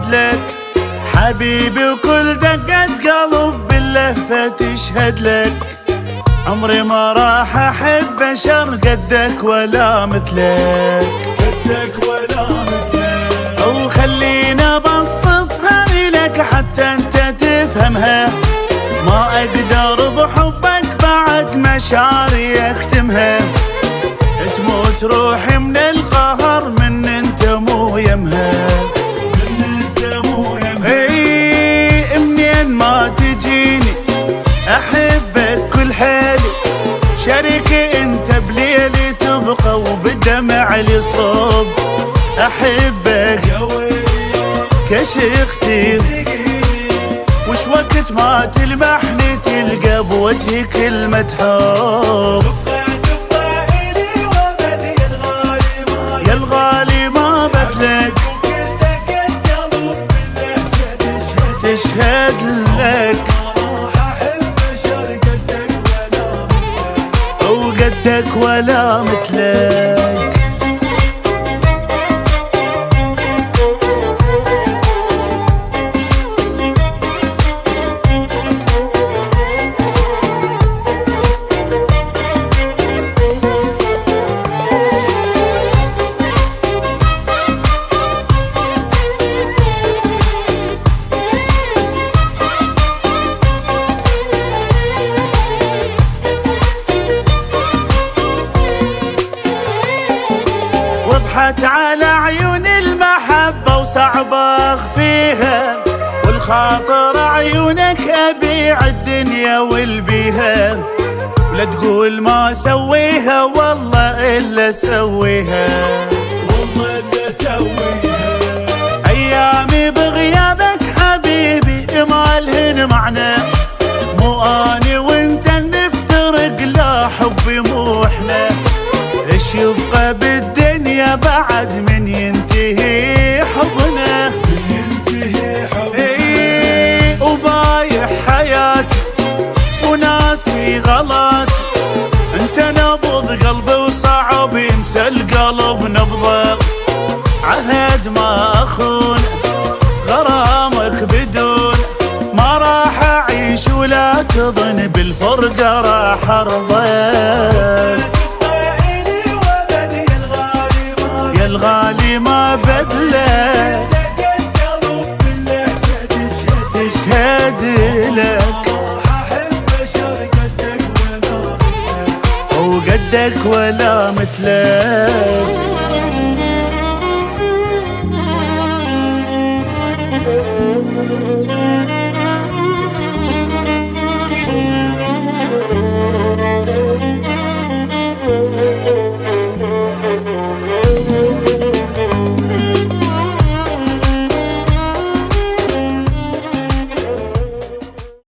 مثلك حبيبي، وكل دقة قلب باللهفة تشهد لك. عمري ما راح أحب بشر قدك ولا مثلك، قدك ولا مثلك. أو خلينا أبسطها إلك حتى أنت تفهمها، ما أقدر بحبك بعد مشاعري أختمها. تموت روحي من القهر من أنت مو يمها، من انت مو يمها. اي منين ما تجيني أحبك كل حالي، شريكي أنت بليلي تبقى وبدمع لي صوب. أحبك كشختي، وش وقت ما تلمحني تلقى بوجهي كلمة حب. يا الغالي ما بدلك، تشهد لك، وقدك ولا مثلك. وضحت على عيون المحبة وصعب أخفيها، والخاطر عيونك أبيع الدنيا والبيها. ولا تقول ما سويها والله إلا سويها، والله إلا سويها. أيامي بغيابك حبيبي ما لهن معنى، مو أني وانت نفترق لا حبي مو احنا. ايش يبقى بالدنيا بعد من ينتهي حبنا، من ينتهي حبنا. ايه وبايح حياتي وناسي غلط، انت نبض قلبي وصعب ينسى القلب نبضه. عهد ما اخون غرامك بدون، ما راح اعيش ولا تظن بالفرقه راح ارضى. يا الغالي ما بدلك، تشهد لك، وقدك ولا مثلك.